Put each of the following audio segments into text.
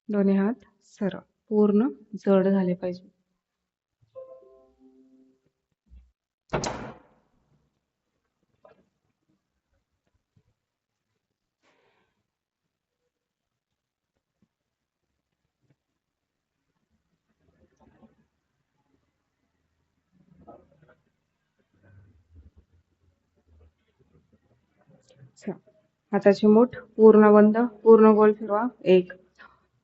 दोन्ही हात सरळ पूर्ण जड झाले पाहिजे. हाताची मूठ पूर्ण बंद, पूर्ण गोल फिरवा. 1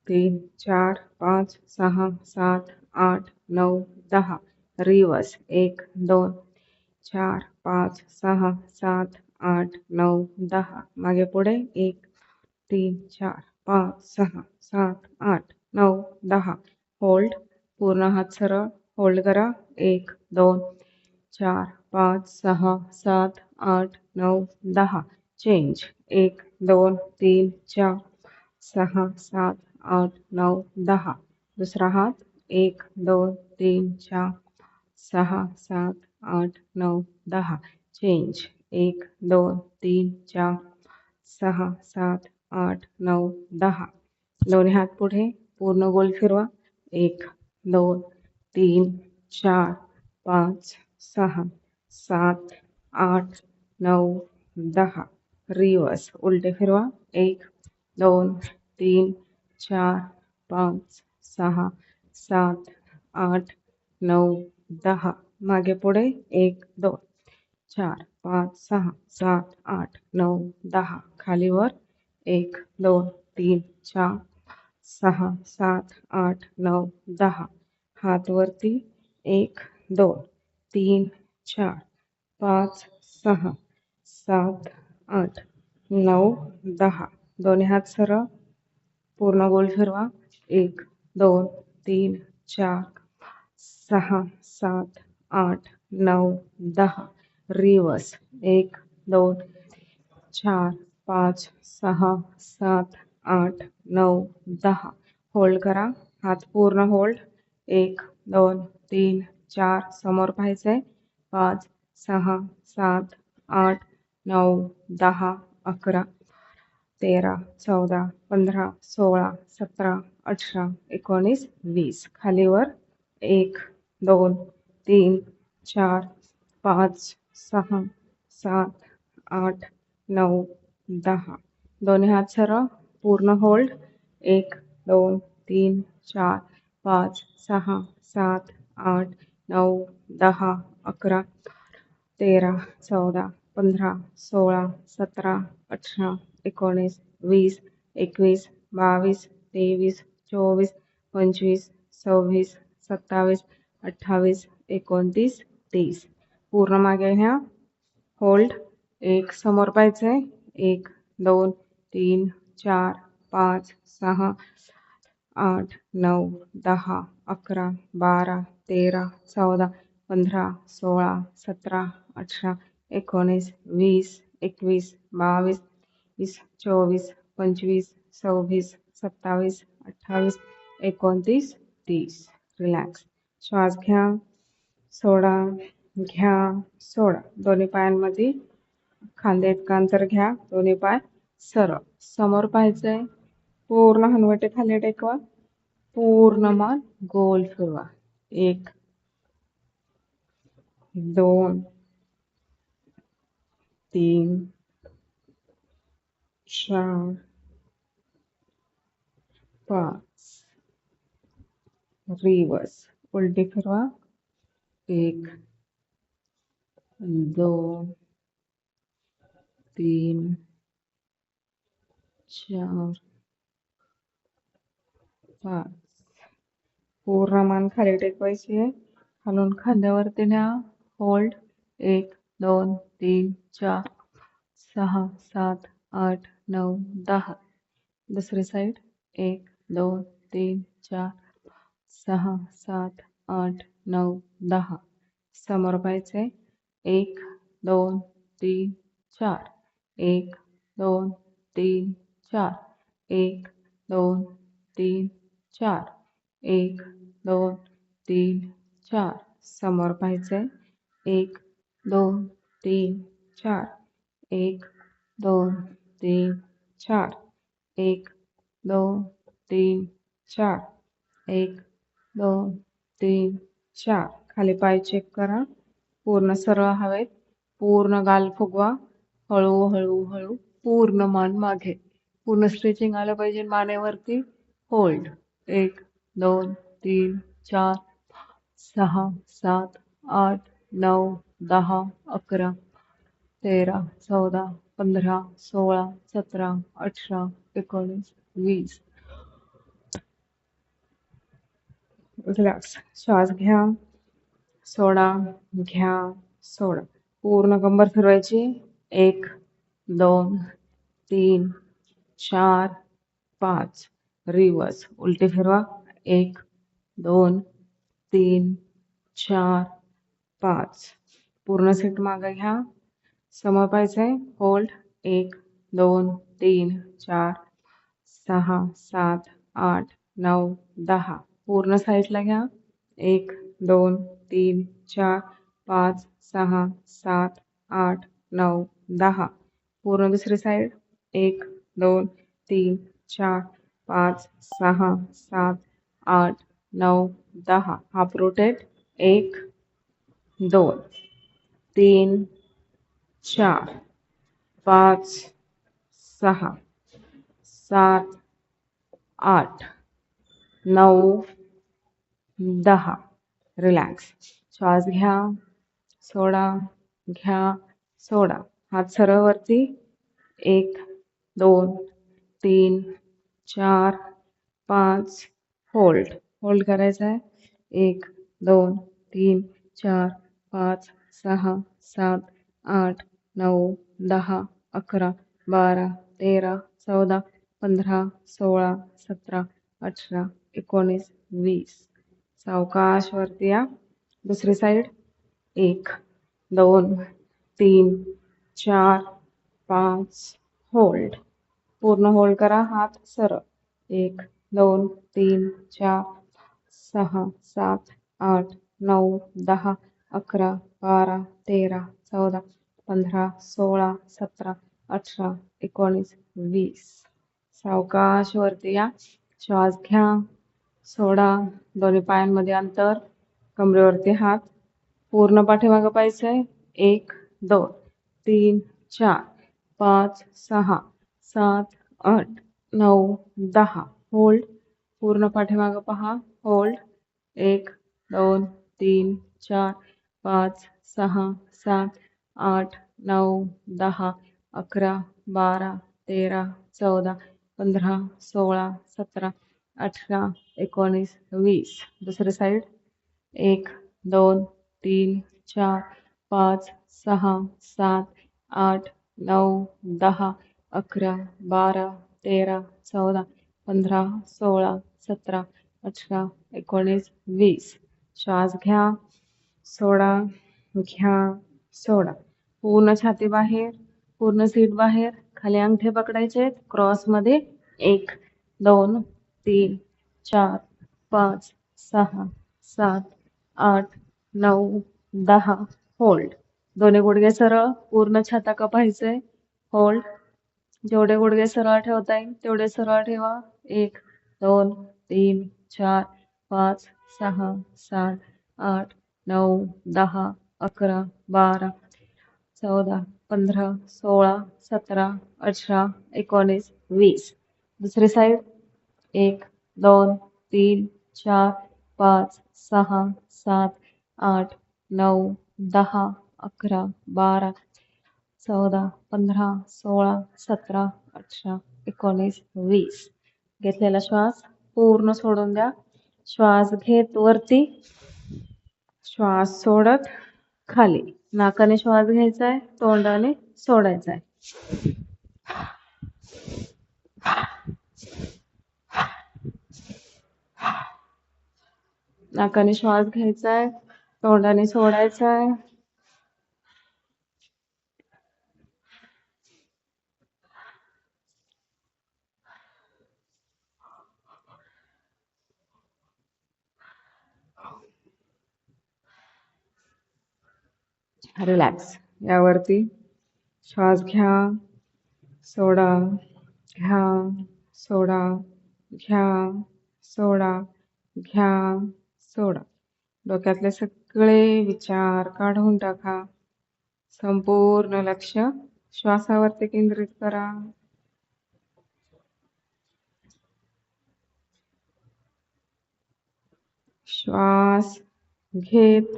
3 4 5 6 7 8 9 10. रिवर्स 1 2 4 5 6 7 8 9 10. मागे पुढे 1 3 4 5 6 7 8 9 10. होल्ड. पूर्ण हात सरळ होल्ड करा. 1 2 4 5 6 7 8 9 10. चेंज 1 2 3 4 6 7 8 9 10. दुसरा हात 1 2 3 4 6 7 8 9 10. चेंज 1 2 3 4 6 7 8 9 10. दोन्ही हात पुढे पूर्ण गोल फिरवा. 1 2 3 4 5 6 7 8 9 10. रिवर्स उलटे फिरवा. 1 2 3 4 5 6 7 8 9 10. मागे पुढे 1 2 4 5 6 7 8 9 10. खाली वर 1 2 3 4 6 7 8 9 10. हात वरती 1 2 3 4 5 6 7 8 9 10. दोन्ही हात सरळ पूर्ण गोल फिरवा. 1 2 3 4 6 7 8 9 10. रिवर्स 1 2 4 5 6 7 8 9 10. होल्ड करा. हात पूर्ण होल्ड. 1 2 3 4 समोर पाहायचंय. 5 6 7 8 9 10 11 13 14 15 16 17 18 19 20. खाली वर 1 2 3 4 5 6 7 8 9 10. दोन्ही हात सरळ पूर्ण होल्ड. 1 2 3 4 5 6 7 8 9 10 11 13 14 15 16 17 18 19 20 21 22 23 24 25 26 27 28 29 30. पूर्ण मागे घ्या. होल्ड. 1 समोर पाहायचंय. 1 2 3 4 5 6 8 9 10 11 12 13 14 15 16 17 18 19 20 21 22 23 24 25 26 27 28 29 30. रिलॅक्स. श्वास घ्या, सोडा, घ्या, सोडा. दोन्ही पायांमध्ये खांदे इतकं अंतर घ्या. दोन्ही पाय सरळ समोर पाहायचंय. पूर्ण हनवटे खाली टेकवा. पूर्ण मान गोल फिरवा. 1 2 3 4 5. रिवर्स उलटी फिरवा. 1 2 3 4 5. पूर्ण मान खाली टेकवायची आहे. खालून खांद्यावरती न्या. होल्ड. 1 2 3 4 6 7 8 9 10. दुसरी साईड. 1 2 3 4 6 7 8 9 10. समोर पाहायचंय. 1 2 3 4 1 2 3 4 1 2 3 4 1 2 3 4. समोर पाहायचंय. 1 2 3 4 1 2 3 4 1 2 3 4. 1, 2, 3, 4. खाली पाय चेक करा. पूर्ण सरळ हवेत. पूर्ण गाल फुगवा. हळू हळू हळू. पूर्ण मान मागे. पूर्ण स्ट्रेचिंग आलं पाहिजे मानेवरती. होल्ड. 1, 2, 3, 4, 6, 7, 8, 9, 10, 11, 13, 14, 15, 16, 17, 18, 19, 20. रिलॅक्स. श्वास घ्या, सोडा, घ्या, सोडा. पूर्ण कंबर फिरवायची. 1, 2, 3, 4, 5. रिवर्स. उलटी फिरवा. 1, 2, 3, 4, 5. पूर्ण सीट मागे घ्या. समोर पाहिजे. होल्ड. 1, 2, 3, 4, 6, 7, 8, 9, 10. पूर्ण साईडला घ्या. 1, 2, 3, 4, 5, 6, 7, 8, 9, 10. पूर्ण दुसरी साईड. 1, 2, 3, 4, 5, 6, 7, 8, 9, 10. Half rotate. 1, 2, 3, 4, 5, 6, 7, 8, 9, 10. रिलॅक्स. श्वास घ्या, सोडा, घ्या, सोडा. हात सरळ वरती. 1, 2, 3, 4, 5. होल्ड. होल्ड करायचं आहे. 1, 2, 3, 4, 5, 6, 7, 8, 9, 10, 11, 12, 13, 14, 15, 16, 17, 18, 19, 20. सावकाश वरती या. दुसरी साईड. 1, 2, 3, 4, 5. होल्ड. पूर्ण होल्ड करा. हात सरळ. 1, 2, 3, 4, 6, 7, 8, 9, 10, 11, 12, 13, 14, 15, 16, 17, 18, 19, 20. सावकाश वरती या. श्वास घ्या, सोडा. दोन्ही पायांमध्ये अंतर. कमरेवरती हात. पूर्ण पाठीमागं पाहायचंय. 1, 2, 3, 4, 5, 6, 7, 8, 9, 10. होल्ड. पूर्ण पाठीमागं पहा. होल्ड. 1, 2, 3, 4, 5, 6, 7, 8, 9, 10, 11, 12, 13, 14, 15, 16, 17, 18, 19, 20. दुसरी साईड. 1, 2, 3, 4, 5, 6, 7, 8, 9, 10, 11, 12, 13, 14, 15, 16, 17, 18, 19, 20. श्वास घ्या, सोडा, घ्या, सोडा. पूर्ण छाती बाहेर. पूर्ण सीट बाहेर. खाली अंगठे पकडायचे. क्रॉसमध्ये. 1, 2, 3, 4, 5, 6, 7, 8, 9, 10. होल्ड. दोन्ही गुडघे सरळ. पूर्ण छाता पाहायचंय. होल्ड. जेवढे गुडघे सरळ ठेवता येईल तेवढे सरळ ठेवा. 1, 2, 3, 4, 5, 6, 7, 8, 9, 10, 11, 12, 14, 15, 16, 17, 18, 19, 20. दुसरी साईड. 1, 2, 3, 4, 5, 6, 7, 8, 9, 10, 11, 12, 14, 15, 16, 17, 18, 19, 20. घेतलेला श्वास पूर्ण सोडून द्या. श्वास घेत वरती. श्वास सोडत खाली. नाकाने श्वास घ्यायचा आहे. तोंडाने सोडायचा आहे. नाकाने श्वास घ्यायचा आहे. तोंडाने सोडायचा आहे. रिलॅक्स. यावरती श्वास घ्या, सोडा, घ्या, सोडा, घ्या, सोडा, घ्या, सोडा. डोक्यातले सगळे विचार काढून टाका. संपूर्ण लक्ष श्वासावरती केंद्रित करा. श्वास घेत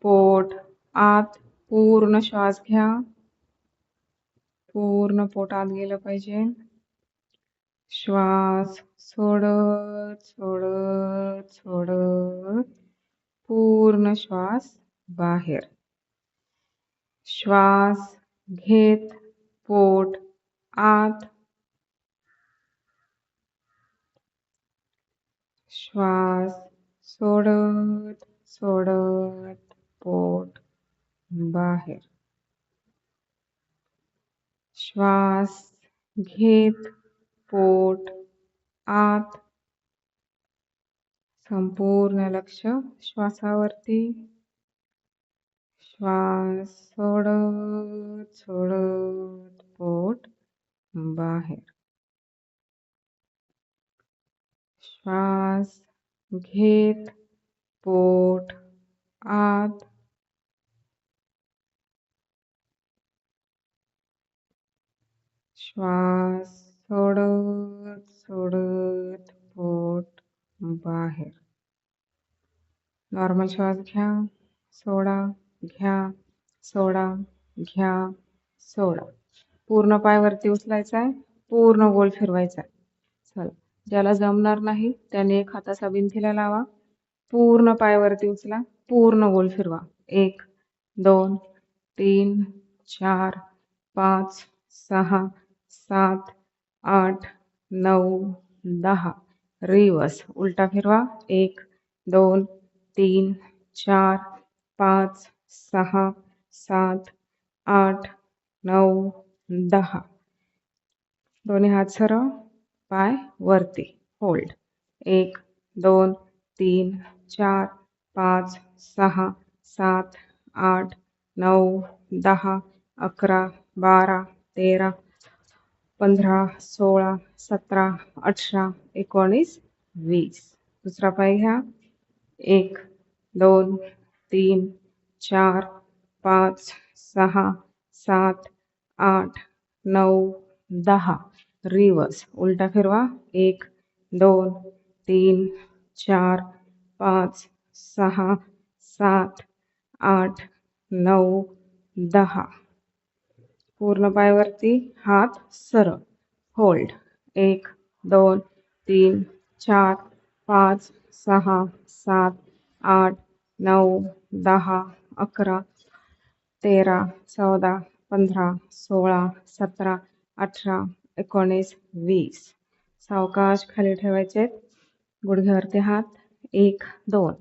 पोट आत पूर्ण श्वास घ्या. पूर्ण पोट आत गेलं पाहिजे. श्वास सोडत सोडत सोडत पूर्ण श्वास बाहेर. श्वास घेत पोट आत. श्वास सोडत सोडत पोट बाहेर. श्वास घेत पोट आत. संपूर्ण लक्ष श्वासावरती. श्वास सोडत सोडत पोट बाहेर. श्वास घेत पोट आत. श्वास सोडत सोडत पोट बाहेर. नॉर्मल श्वास घ्या, सोडा, घ्या, सोडा, घ्या, सोडा. पूर्ण पाय वरती उचलायचा आहे, पूर्ण गोल फिरवायचा आहे. चला, ज्याला जमणार नाही त्याने एक हाताचा भिंतीला लावा. पूर्ण पाय वरती उचला, पूर्ण गोल फिरवा. 1 2 3 4 5 6 7 8 9 10. रिवर्स उलटा फिरवा. 1 2 3 4 5 6 7 8 9 10. दोन्ही हात सरळ, पाय वरती. होल्ड. 1 2 3 4 5 6 7 8 9 10 11 12 13 15 16 17 18 19 20. दुसरा पाय घ्या. 1 2 3 4 5 6 7 8 9 10. रिवर्स उलटा फिरवा. 1 2 3 4 5 6 7 8 9 10. पूर्ण पाय वरती, हात सरळ. होल्ड. 1 2 3 4 5 6 7 8 9 10 11 13 14 15 16 17 18 19 20. सावकाश खाली ठेवायचे. गुडघ्यावरती हात. 1 2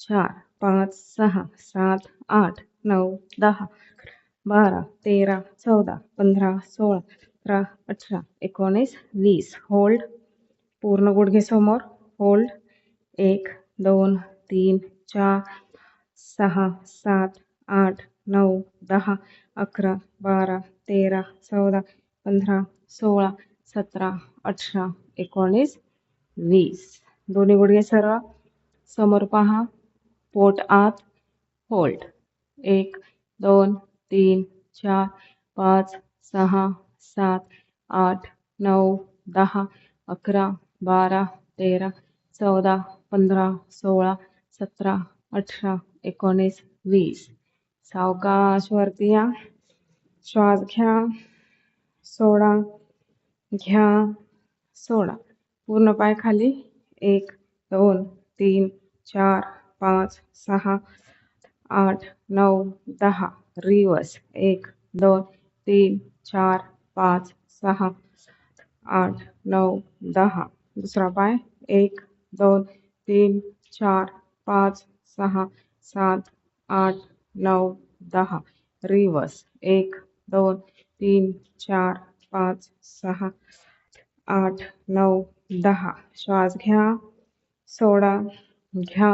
4 5 6 7 8 9 10 12 13 14 15 16 17 18 19 20. होल्ड. पूर्ण गुडघे समोर. होल्ड. 1 2 3 4 6 7 8 9 10 11 12 13 14 15 16 17 18 19 20. दोन्ही गुडघे सरळ, समोर पहा, पोट आत. होल्ड. 1 2 3 4 5 6 7 8 9 10 11 12 13 14 15 16 17 18 19 20. सावकाश वरती या. श्वास घ्या, सोडा, घ्या, सोडा. पूर्ण पाय खाली. 1 2 3 4 5 6 8 9 10. रिवर्स. 1 2 3 4 5 6 8 9 10. दुसरा पाय. 1 2 3 4 5 6 7 8 9 10. रिवर्स. 1 2 3 4 5 6 8 9 10. श्वास घ्या, सोडा, घ्या,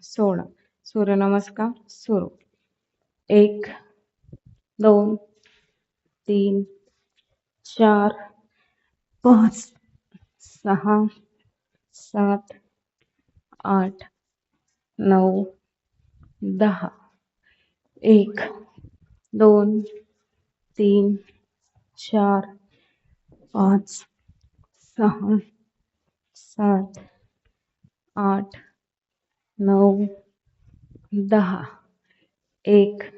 सोडा. सूर्यनमस्कार सुरू. 1 2 3 4 5 6 7, 8, 9, 10. 1, 2, 3, 4, 5, 6, 7, 8, 9, 10. 1,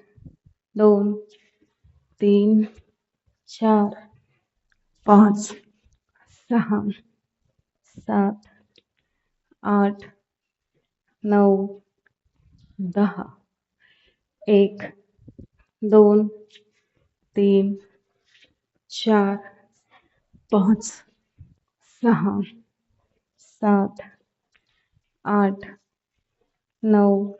2, 3, 4, 5, 6, 7, 8, 9, 10. 1, 2, 3, 4, 5, 6, 7, 8, 9,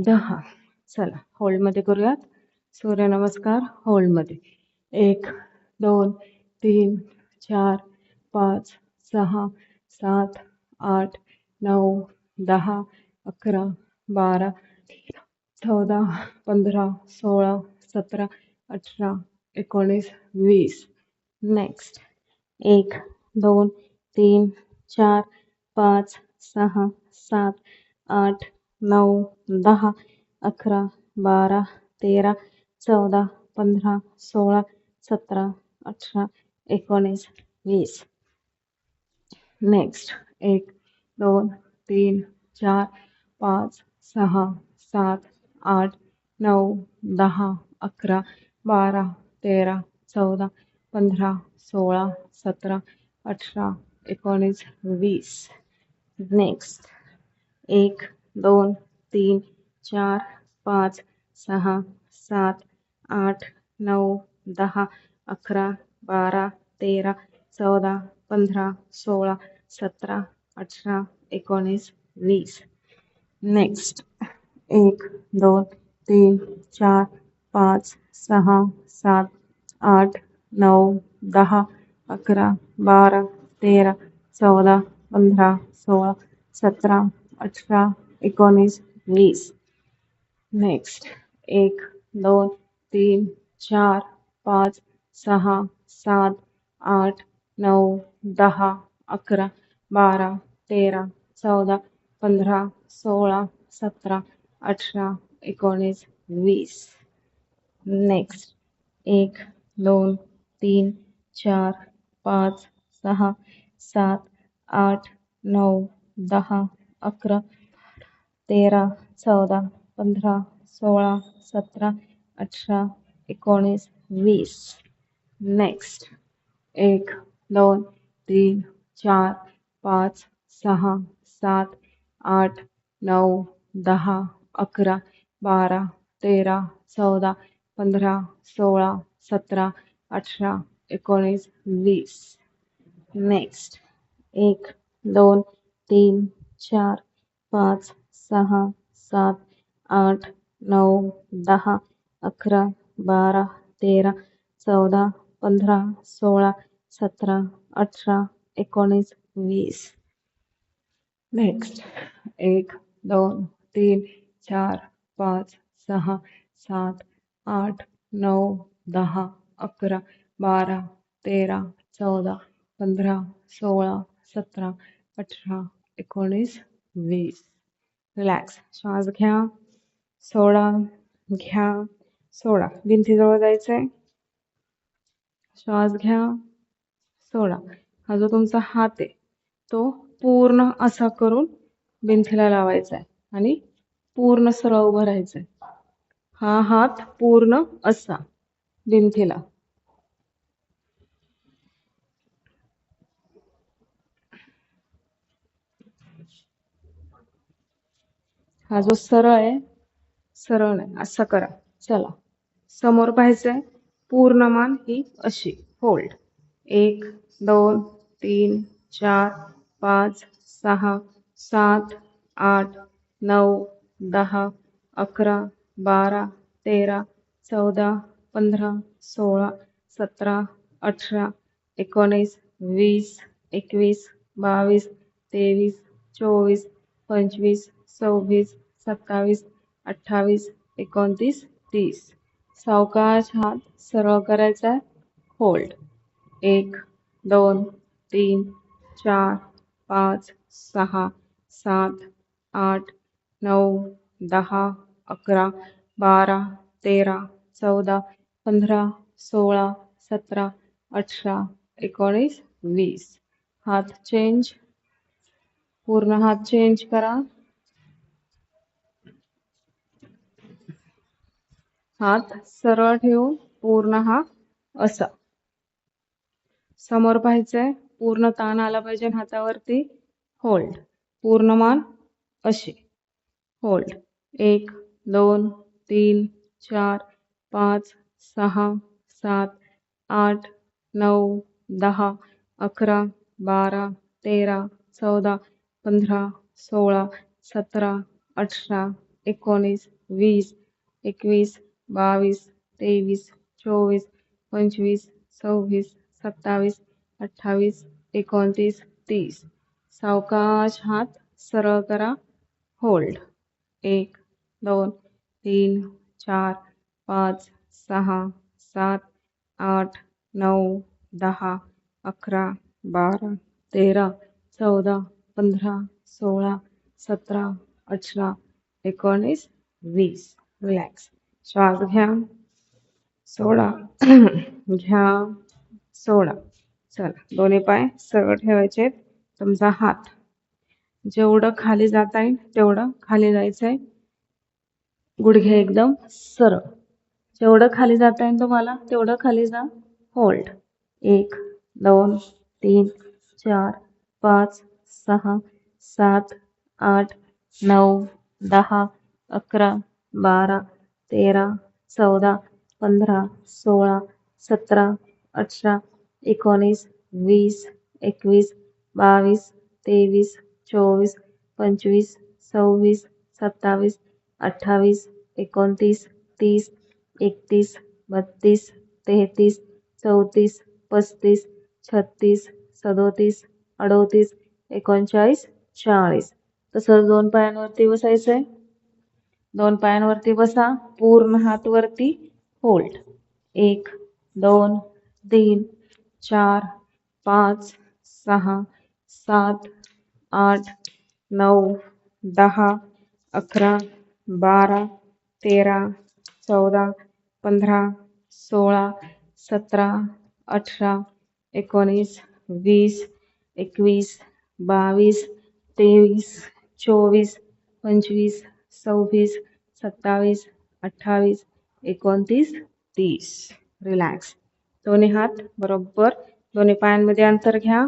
10. चला होल्डमध्ये करूयात. सूर्यनमस्कार होल्डमध्ये. 1, 2, 3, 4, 5, 6, 7, 8, 9, 10, 11, 12, 14, 15, 16, 17, 18, 19, 20. Next. 1, 2, 3, 4, 5, 6, 7, 8, 9, 10, 11, 12, 13, 14, 15, 16, 17, 18, 19, 20. Next. 1, 2, 3, 4, 5, 6, 7, 8, 9, 10, 11, 12, 13, 14, 15, 16, 17, 18, 19, 20. Next. 1, 2, 3, 4, 5, 6, 7, 8, 9, 10, 11, 12, 13, 14, 15, 16, 17, 18, 19, 20. Next. 1, 2, 3, 4, 5, 6, 7, 8, 9, 10, 11, 12, 13, 14, 15, 16, 17, 18, 19, 20. Next. 1, 2, 3, 4, 5, 6, 7, 8, 9, 10, 11, 12, 13, 14, 15, 16, 17, 18, 19, 20. Next. 1, 2, 3, 4, 5, 6, 7, 8, 9, 10, 11, 13, 14, 15, 16, 17, 18, 19, 20. Next. 1, 2, 3, 4, 5, 6, 7, 8, 9, 10, 11, 12, 13, 14, 15, 16, 17, 18, 19, 20. Next. 1, 2, 3, 4, 5, 6, 7, 8, 9, 10, 11, 12, 13, 14, 15, 16, 17, 18, 19, 20. Next. 1, 2, 3, 4, 5, 6, 7, 8, 9, 10, 11, 12, 13, 14, 15, 16, 17, 18, 19, 20. Relax. श्वास घ्या, सोडा, घ्या, सोडा. भिंतीजवळ जायचंय. श्वास घ्या, सोडा. हा जो तुमचा हात आहे तो पूर्ण असा करून भिंतीला लावायचा आहे आणि पूर्ण सरळ उभं राहायचंय. हा हात पूर्ण असा भिंतीला. हा जो सरळ आहे, सरळ नाही, असं करा. चला. समोर पाहायचंय. पूर्ण मान ही अशी. होल्ड. 1, 2, 3, 4, 5, 6, 7, 8, 9, 10, 11, 12, 13, 14, 15, 16, 17, 18, 19, 20, 21, 22, 23, 24, 25, 26, 27, 28, 29, 30. सावकाश हात सरळ करायचा. होल्ड. 1, 2, 3, 4, 5 6 7 8 9 10 11 12 13 14 15 16 17 18 19 20. हात चेंज, पूर्ण हात चेंज करा. हात सरळ ठेवून पूर्ण हा असा समोर पाहायचंय. पूर्ण ताण आला पाहिजे हातावरती. होल्ड. पूर्ण मान अशी. होल्ड. 1 2 3 4 5 6 7 8 9 10 11 12 13 14 15 16 17 18 19 20 21 22 23 24 25 26 27 28 29 30. सावकाश हात सरळ करा. होल्ड. 1 2 3 4 5 6 7 8 9 10 11 12 13 14 15 16 17 18 19 20. रिलॅक्स. श्वास घ्या, सोडा. घ्या, सोडा. चला, दोन्ही पाय सरळ ठेवायचे. तुमचा हात जेवढं खाली जाता येईल तेवढं खाली जायचंय. गुडघे एकदम सरळ. जेवढं खाली जाता येईल तुम्हाला तेवढं खाली जा. होल्ड. 1 2 3 4 5 6 7 8 9 10 11 12 13 14 15 16 17 18 19 20 21 22 23 24 25 26 27 28 29 30 31 32 33 34 35 36 37 38 39 40. तसंच दोन पायांवरती बसायचंय. दोन पायांवरती बसा. पूर्ण हात वरती. होल्ड. 1 2 3 4 5 6 7 8 9 10 11 12 13 14 15 16 17 18 19 20 21 22 23 24 25 26 27 28 29 30. रिलॅक्स. दोन्ही हात बरोबर दोन्ही पायांमध्ये अंतर घ्या.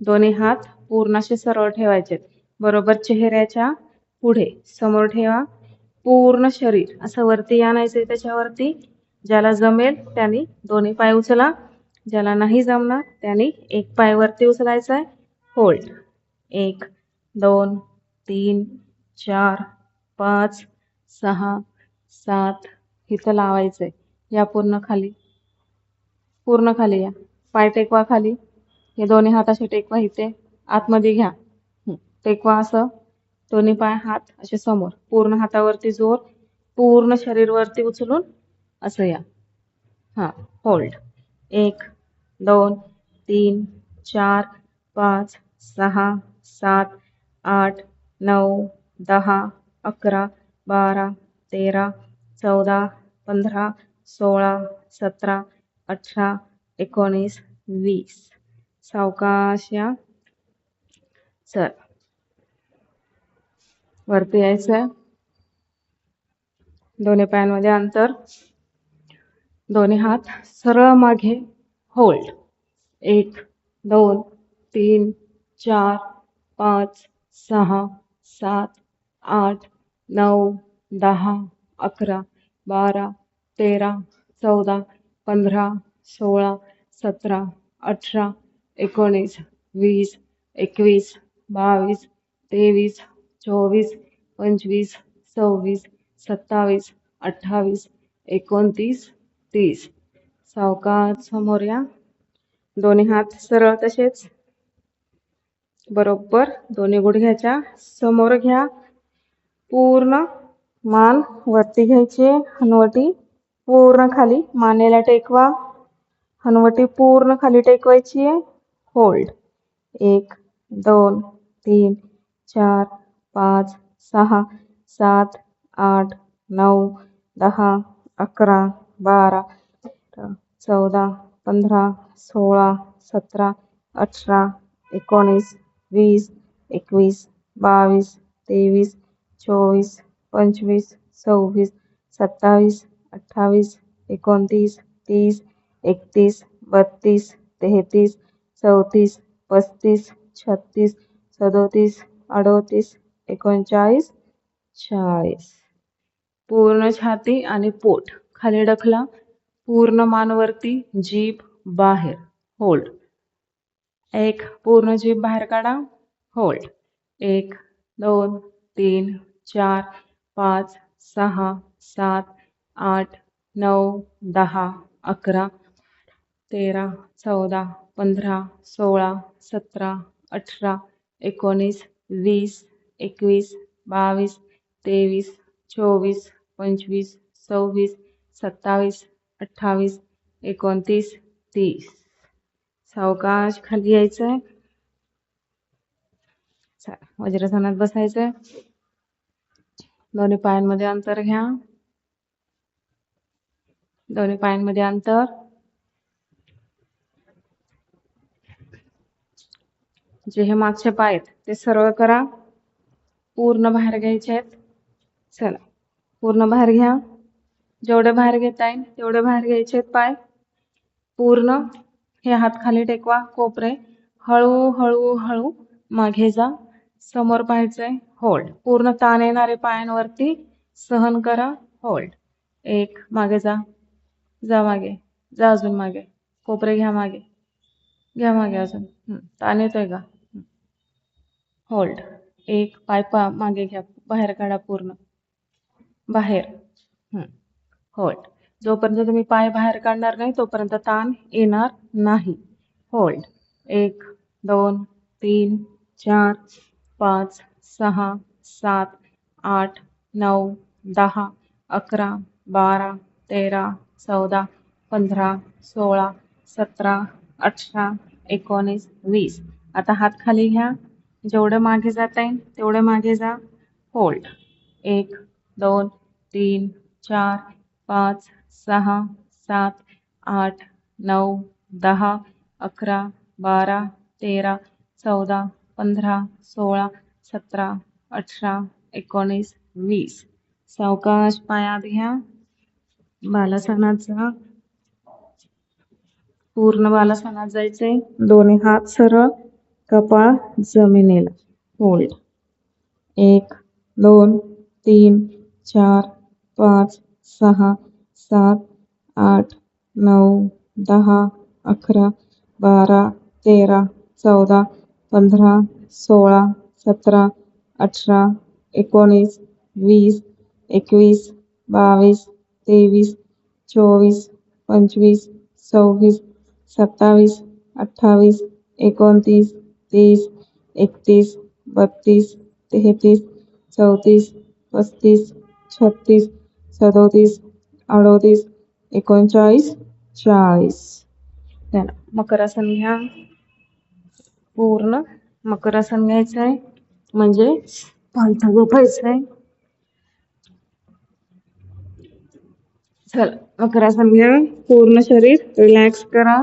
दोन्ही हात पूर्ण असे सरळ ठेवायचे. बरोबर चेहऱ्याच्या पुढे समोर ठेवा. पूर्ण शरीर असं वरती आणायचंय त्याच्यावरती. ज्याला जमेल त्यांनी दोन्ही पाय उचला. ज्याला नाही जमणार त्यांनी एक पाय वरती उचलायचा आहे. होल्ड. 1 2 3 4 5 6 7. इथं लावायचंय. या पूर्ण खाली. पूर्ण खाली या. पाय टेकवा खाली. हे दोन्ही हात असे टेकवा इथे. आतमध्ये घ्या. टेकवा असं. दोन्ही पाय हात असे समोर. पूर्ण हातावरती जोर. पूर्ण शरीर वरती उचलून असं या. हा. होल्ड. 1 2 3 4 5 6 7 8 9 10 11 12 13 14 15 16 17 18 19 20. सावकाश या. चल, वरती यायचंय. दोन्ही पायांमध्ये अंतर. दोन्ही हात सरळ मागे. होल्ड. 1 2 3 4 5 6 7 8 9 10 11 12 13 14 15 16 17 18 19 20 21 22 23 24 25 26 27 28 29 30. सावकाश समोर या. दोन्ही हात सरळ तसेच. बरोबर दोन्ही गुडघ्याच्या समोर घ्या. पूर्ण मान वरती घ्यायची. हनवटी पूर्ण खाली. मानेला टेकवा. हनवटी पूर्ण खाली टेकवायची आहे. होल्ड. 1 2 3 4 5 6 7 8 9 10 11 12 14 15 16 17 18 19 20 21 22 23 24 25 26 27 28 29 30 31 32 33 34 35 36 37 38 39 40. पूर्ण छाती आणि पोट खाली ढकला. पूर्ण मान वरती, जीभ बाहेर. होल्ड. 1 पूर्ण जीभ बाहेर काढा. होल्ड. 1 2 3 4 5 6 7 8 9 10 11 13 14 15 16 17 18 19 20 21 22 23 24 25 26 27 28 29 30. सावकाश खाली यायचंय. वज्रासनात बसायचंय. दोन्ही पायांमध्ये अंतर घ्या. दोन्ही पायांमध्ये अंतर. जे हे मागचे पाय आहेत ते सरळ करा. पूर्ण बाहेर घ्यायचे आहेत. चला पूर्ण बाहेर घ्या. जेवढे बाहेर घेता येईल तेवढे बाहेर घ्यायचे आहेत पाय. पूर्ण हे हात खाली टेकवा. कोपरे हळू हळू हळू मागे जा. समोर पाहायचंय. होल्ड. पूर्ण ताण येणारे पायांवरती सहन करा. होल्ड. 1 मागे जा. जा मागे. जा अजून मागे. कोपरे घ्या मागे. घ्या मागे अजून. ताण येतोय का? होल्ड. 1 पाय मागे घ्या. बाहेर काढा पूर्ण. बाहेर. होल्ड. जोपर्यंत तुम्ही पाय बाहेर काढणार नाही तोपर्यंत ताण येणार नाही. होल्ड. 1 2 3 4 5 6 7 8 9 10 11 12 13 14 15 16 17 18 19 20. आता हात खाली घ्या. जेवढे मागे जाता येईल तेवढे मागे जा. होल्ड. 1 2 3 4 5 6 7 8 9 10 11 12 13 14 15 16 17 18 19 20. सावकाश पाय आत घ्या. बालासनात जा. पूर्ण बालासनात जायचंय. दोन्ही हात सरळ, कपाळ जमिनीला. होल्ड. 1 2 3 4 5 6 7 8 9 10 11 12 13 14 15 16 17 18 19 20 21 22 23 24 25 26 27 28 29 30 31 32 33 34 35 36 37 38 39 40. त्याला मकरासन घ्या. पूर्ण मकरासन घ्यायचंय म्हणजे पालथं झोपायचंय. चला मकरासन घ्या. पूर्ण शरीर रिलॅक्स करा.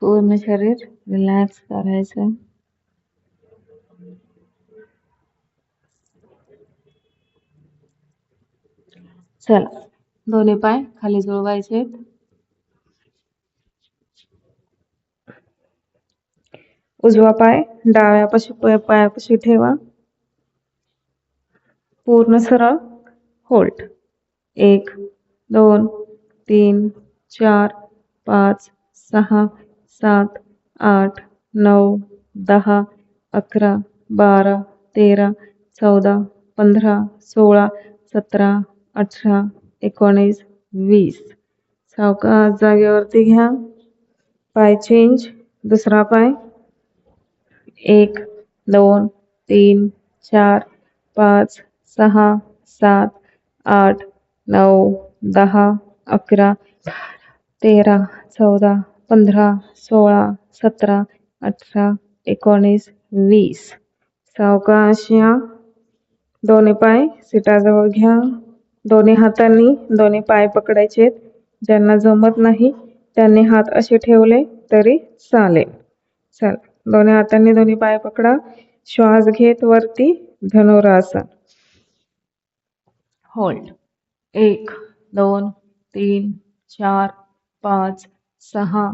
पूर्ण शरीर रिलॅक्स करायचं. चला दोन्ही पाय खाली जुळवायचे. उजवा पाय डाव्या पायापाशी ठेवा. पूर्ण सरळ होल्ड. 1 2 3 4 5 6 7 8 9 10 11 12 13 14 15 16 17 18 19 20. सावकाश जागेवरती घ्या. पाय चेंज. दुसरा पाय. 1 2 3 4 5 6 7 8 9 10 11 13 14 15 16 17 18 19 20. सावकाश या. दोन्ही पाय सीटाजवळ घ्या. दोन्ही हातांनी दोन्ही पाय पकडायचे. ज्यांना जमत नाही त्यांनी हात असे ठेवले तरी चालेल. चल, दोन्ही हातांनी दोन्ही पाय पकडा. श्वास घेत वरती धनुरासन. होल्ड. 1 2 3 4 5 6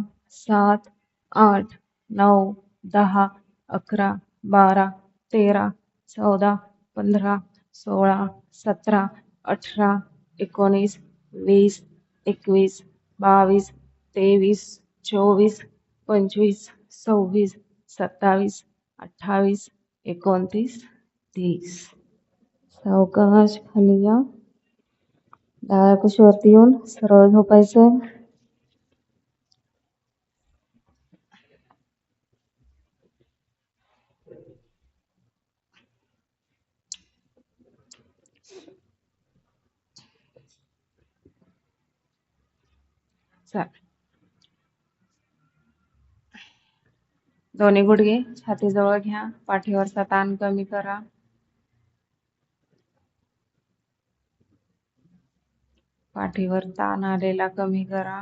7 8 9 10 11 12 13 14 15 16 17 18 19 20 21 22 23 24 25 26 27 28 29 30. सावकाश खाली या. डाव्या कुशीवरती येऊन सरळ झोपायचं. दोन्ही गुडघे छातीजवळ घ्या. पाठीवरचा ताण कमी करा. पाठीवर ताण आलेला कमी करा.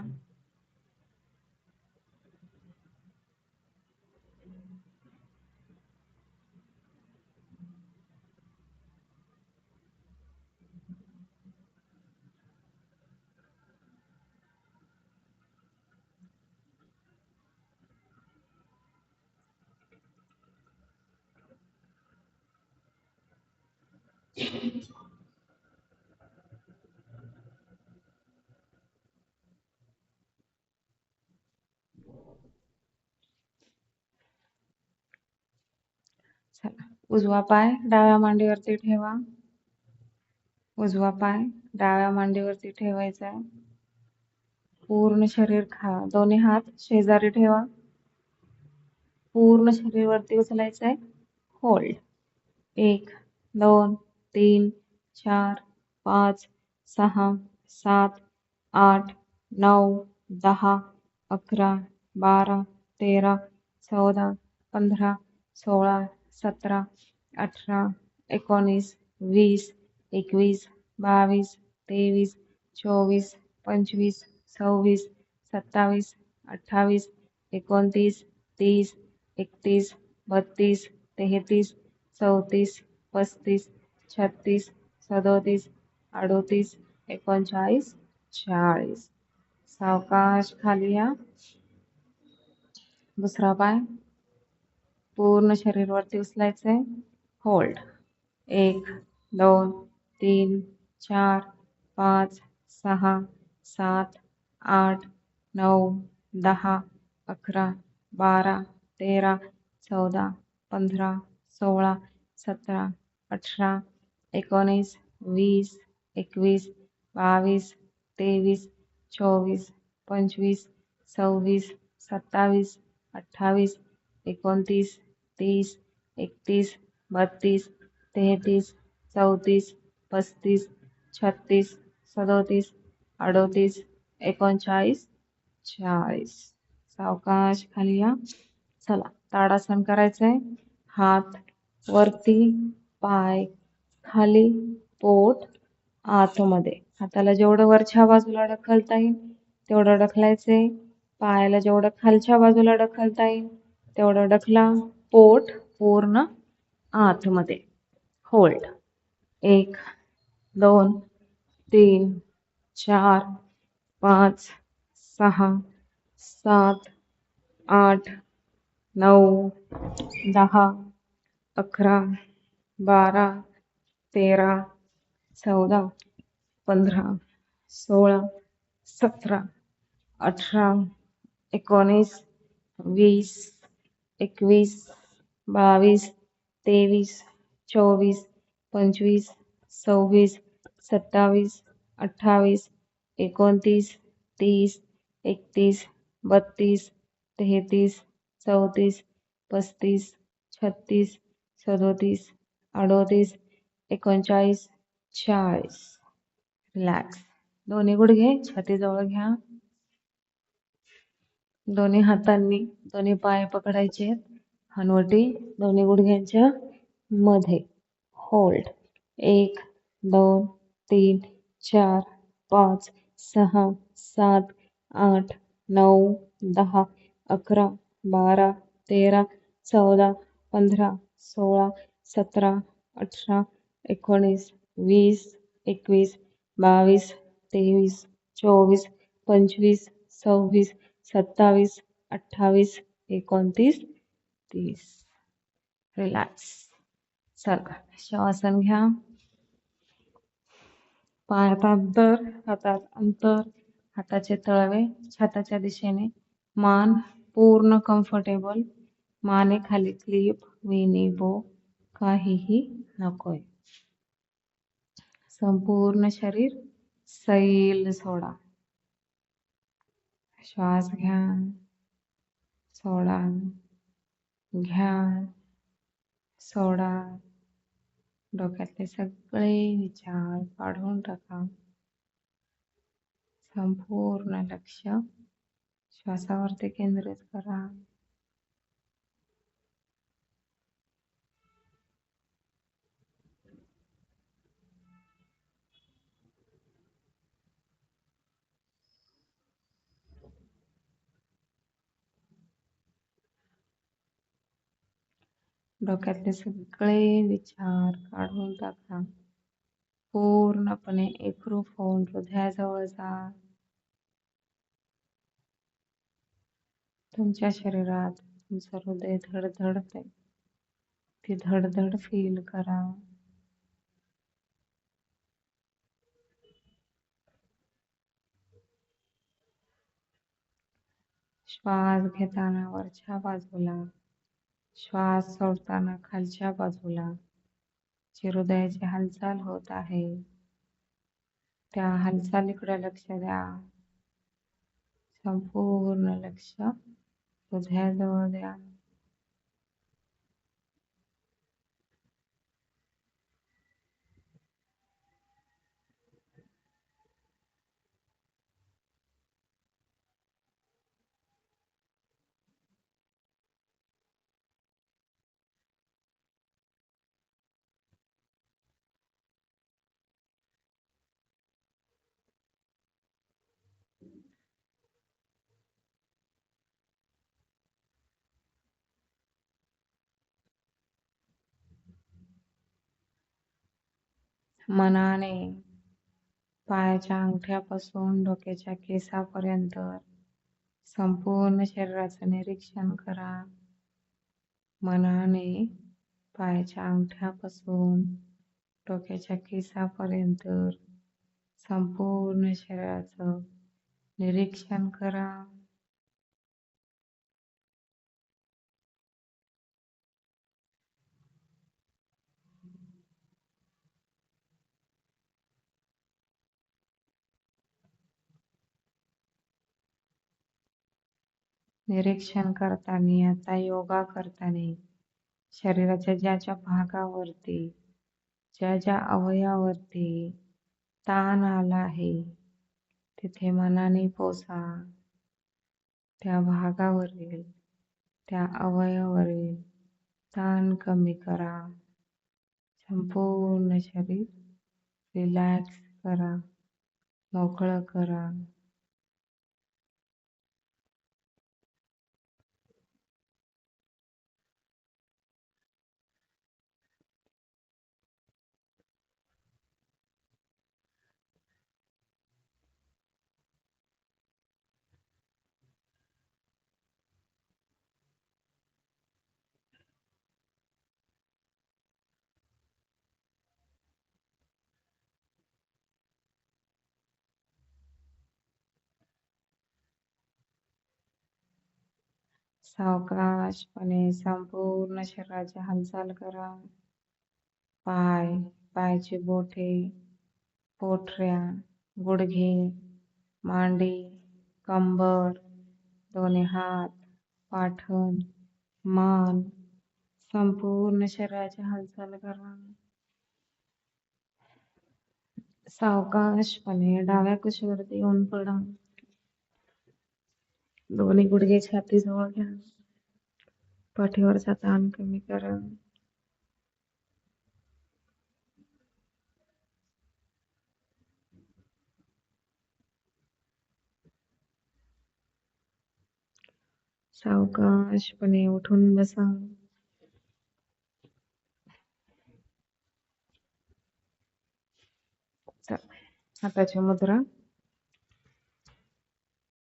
उजवा पाय डाव्या मांडीवरती ठेवा. उजवा पाय डाव्या मांडीवरती ठेवायचा. पूर्ण शरीर दोन्ही हात शेजारी ठेवा. पूर्ण शरीर वरती उचलायचंय. होल्ड. 1 2 3 4 5 6 7 8 9 10 11 12 13 14 15 16 17 18 19 20 21 22 23 24 25 26 27 28 29 30 31 32 33 34 35 36 37 38 39 40. सावकाश खाली या. दुसरा पाय पूर्ण शरीर वरती उचलायचंय. होल्ड. 1 2 3 4 5 6 7 8 9 10 11 12 13 14 15 16 17 18 19 20 21 22 23 24 25 26 27 28 29 30 31 32 33 34 35 36 37 38 39 40. सावकाश खाली या. चला, ताडासन करायचंय. हात वरती, पाय खाली, पोट आतमध्ये. हाताला जेवढं वरच्या बाजूला ढकलता येईल तेवढं ढकलायचंय. पायाला जेवढं खालच्या बाजूला ढकलता येईल तेवढं ढकला. पोट पूर्ण आतमध्ये. होल्ड. 1 2 3 4 5 6 7 8 9 10 11 12 13 14, 15, 16, 17, 18, 19, 20, 21, 22, 23, 24, 25, 26, 27, 28, 29, 30, 31, 32, 33, 34, 35, 36, 37, 38, 39, 40. रिलॅक्स. दोन्ही गुडघे छातीजवळ घ्या. दोन्ही हातांनी दोन्ही पाय पकडायचे. हनुवटी दोन्ही गुडघ्यांच्या मध्ये. होल्ड. 1, 2, 3, 4, 5, 6, 7, 8, 9, 10, 11, 12, 13, 14, 15, 16, 17, 18, 19, 20, 21, 22, 23, 24, 25, 26, 27, 28, 29, 30. रिलॅक्स. चला श्वासन घ्या. पायात अंतर, हातात अंतर, हाताचे तळवे छाताच्या दिशेने, मान पूर्ण कम्फर्टेबल, मानेखाली क्लिप, वेणी बो काहीही नकोय. संपूर्ण शरीर सैल सोडा. श्वास घ्या, सोडा, घ्या, सोडा. डोक्यातले सगळे विचार काढून टाका. संपूर्ण लक्ष श्वासावरती केंद्रित करा. डोक्यातले सगळे विचार काढून टाका. पूर्णपणे एकरूप होऊन हृदयाजवळ जा. तुमच्या शरीरात तुमचं हृदय धडधडते. ती धडधड फील करा. श्वास घेताना वरच्या बाजूला, श्वास सोडताना खालच्या बाजूला जी हृदयाची हालचाल होत आहे त्या हालचालीकडे लक्ष द्या. संपूर्ण लक्ष हृदयाजवळ द्या. मनाने पायाच्या अंगठ्यापासून डोक्याच्या केसापर्यंत संपूर्ण शरीराचं निरीक्षण करा. मनाने पायाच्या अंगठ्यापासून डोक्याच्या केसापर्यंत संपूर्ण शरीराचं निरीक्षण करा. निरीक्षण करताना आता योगा करताना शरीराच्या ज्या भागावरती ज्या अवयवावरती ताण आला आहे तिथे मनाने पोचा. त्या भागावरील त्या अवयवावरील ताण कमी करा. संपूर्ण शरीर रिलॅक्स करा, मोकळं करा. सावकाशपणे संपूर्ण शरीराची हालचाल करा. पायाची बोटे, पोटऱ्या, गुडघे, मांडी, कंबर, दोन्ही हात, पाठण, मान, संपूर्ण शरीराची हालचाल करा. सावकाशपणे डाव्या कुशीवरती येऊन पडा. दोन्ही गुडघे छातीजवळ घ्या. पाठीवरचा ताण कमी करा. सावकाशपणे उठून बसा. हाताची मुद्रा